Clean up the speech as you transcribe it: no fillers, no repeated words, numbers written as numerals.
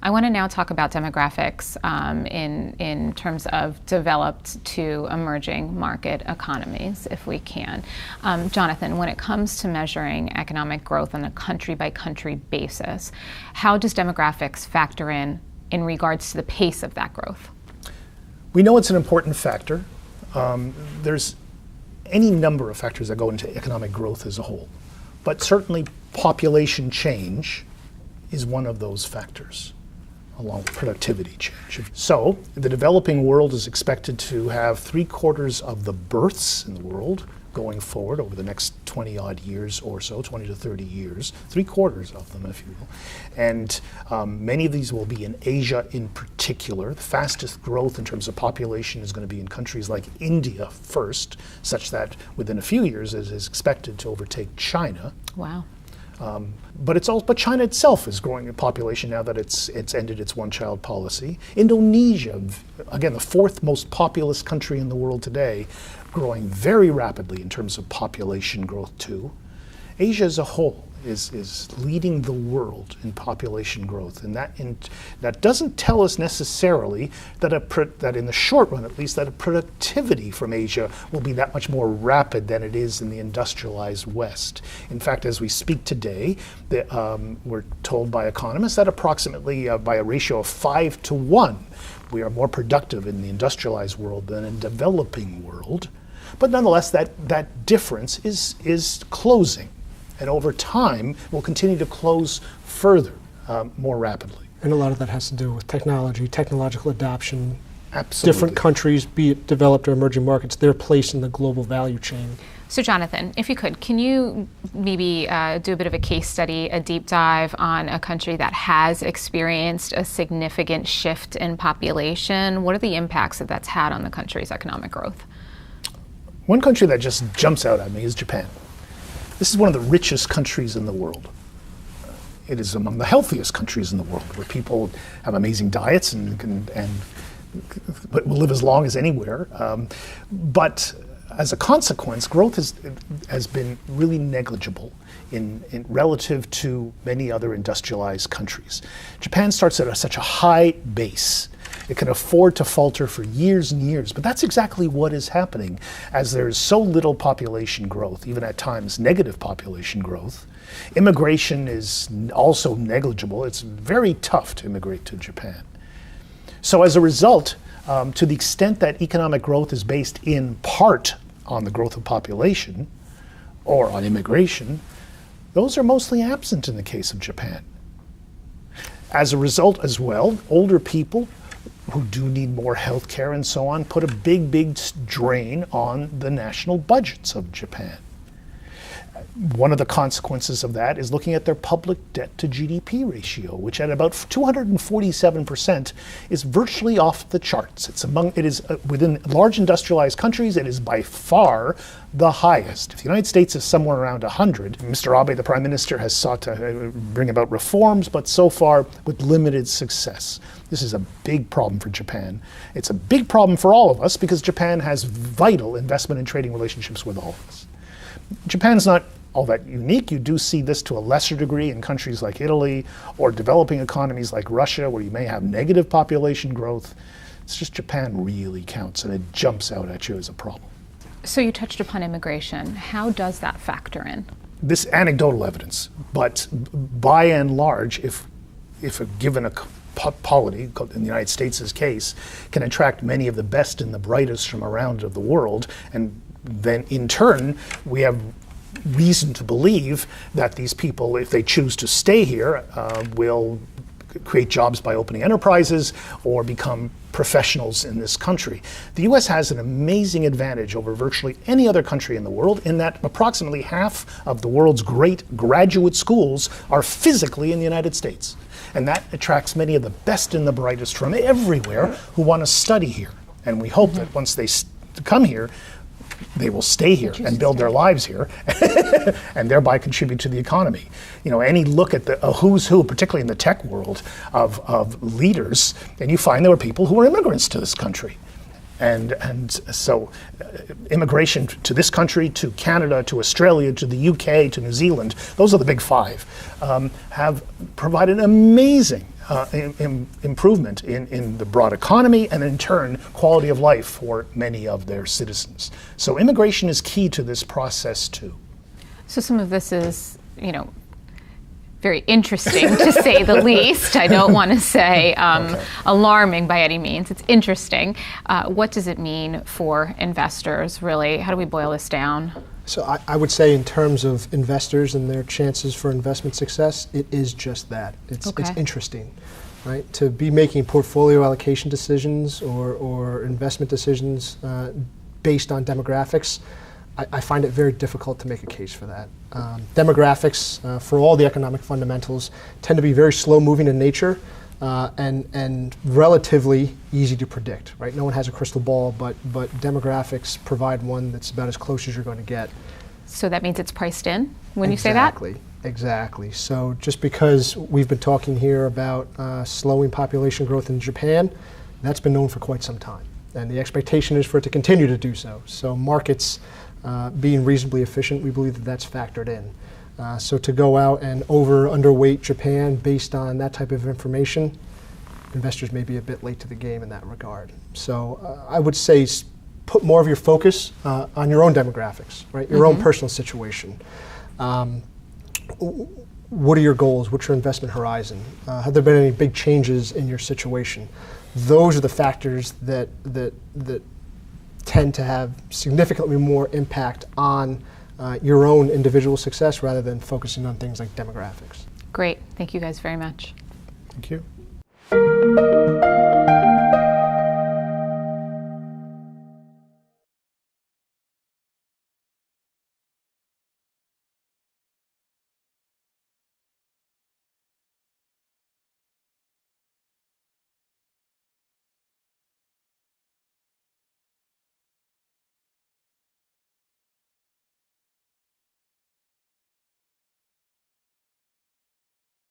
I want to now talk about demographics in terms of developed to emerging market economies, if we can. Jonathan, when it comes to measuring economic growth on a country-by-country basis, how does demographics factor in regards to the pace of that growth? We know it's an important factor. There's any number of factors that go into economic growth as a whole, but certainly population change is one of those factors, along with productivity change. So the developing world is expected to have 3/4 of the births in the world going forward over the next 20 odd years or so, 20 to 30 years, 3/4 of them, if you will. And many of these will be in Asia in particular. The fastest growth in terms of population is going to be in countries like India first, such that within a few years it is expected to overtake China. Wow. But China itself is growing in population now that it's ended its one-child policy. Indonesia, again, the fourth most populous country in the world today, growing very rapidly in terms of population growth too. Asia as a whole is leading the world in population growth, and that doesn't tell us necessarily that in the short run, at least, that a productivity from Asia will be that much more rapid than it is in the industrialized West. In fact, as we speak today, we're told by economists that approximately by a ratio of 5 to 1, we are more productive in the industrialized world than in the developing world. But nonetheless, that difference is closing. And over time, will continue to close further, more rapidly. And a lot of that has to do with technology, technological adoption. Absolutely. Different countries, be it developed or emerging markets, their place in the global value chain. So Jonathan, if you could, can you maybe do a bit of a case study, a deep dive on a country that has experienced a significant shift in population? What are the impacts that that's had on the country's economic growth? One country that just jumps out at me is Japan. This is one of the richest countries in the world. It is among the healthiest countries in the world, where people have amazing diets and will live as long as anywhere. But as a consequence, growth has been really negligible in relative to many other industrialized countries. Japan starts at such a high base. It can afford to falter for years and years, but that's exactly what is happening as there's so little population growth, even at times negative population growth. Immigration is also negligible. It's very tough to immigrate to Japan. So as a result, to the extent that economic growth is based in part on the growth of population or on immigration, those are mostly absent in the case of Japan. As a result as well, older people who do need more health care and so on put a big drain on the national budgets of Japan. One of the consequences of that is looking at their public debt to GDP ratio, which at about 247% is virtually off the charts. It is within large industrialized countries, it is by far the highest. If the United States is somewhere around 100, Mr. Abe, the Prime Minister, has sought to bring about reforms, but so far with limited success. This is a big problem for Japan. It's a big problem for all of us because Japan has vital investment and trading relationships with all of us. Japan's not all that unique. You do see this to a lesser degree in countries like Italy or developing economies like Russia, where you may have negative population growth. It's just Japan really counts, and it jumps out at you as a problem. So you touched upon immigration. How does that factor in? This anecdotal evidence, but by and large, if a given polity, in the United States' case, can attract many of the best and the brightest from around the world, and then in turn, we have reason to believe that these people, if they choose to stay here, will create jobs by opening enterprises or become professionals in this country. The U.S. has an amazing advantage over virtually any other country in the world in that approximately half of the world's great graduate schools are physically in the United States. And that attracts many of the best and the brightest from everywhere who want to study here. And we hope that once they come here, they will stay here and build their lives here and thereby contribute to the economy. You know, any look at the who's who, particularly in the tech world, of leaders, and you find there were people who were immigrants to this country. And so immigration to this country, to Canada, to Australia, to the UK, to New Zealand, those are the big five, have provided amazing improvement in the broad economy and in turn quality of life for many of their citizens. So immigration is key to this process too. So some of this is, very interesting to say the least. I don't want to say alarming by any means. It's interesting. What does it mean for investors, really? How do we boil this down? So I would say in terms of investors and their chances for investment success, it is just that. It's interesting, right? To be making portfolio allocation decisions or investment decisions based on demographics, I find it very difficult to make a case for that. Demographics, for all the economic fundamentals, tend to be very slow-moving in nature and relatively easy to predict, right? No one has a crystal ball, but demographics provide one that's about as close as you're going to get. So that means it's priced in when you say that? Exactly. So just because we've been talking here about slowing population growth in Japan, that's been known for quite some time. And the expectation is for it to continue to do so. So markets being reasonably efficient, we believe that that's factored in. So to go out and underweight Japan based on that type of information, investors may be a bit late to the game in that regard. So I would say put more of your focus on your own demographics, right? Your own personal situation. What are your goals? What's your investment horizon? Have there been any big changes in your situation? Those are the factors that tend to have significantly more impact on your own individual success rather than focusing on things like demographics. Great. Thank you guys very much. Thank you.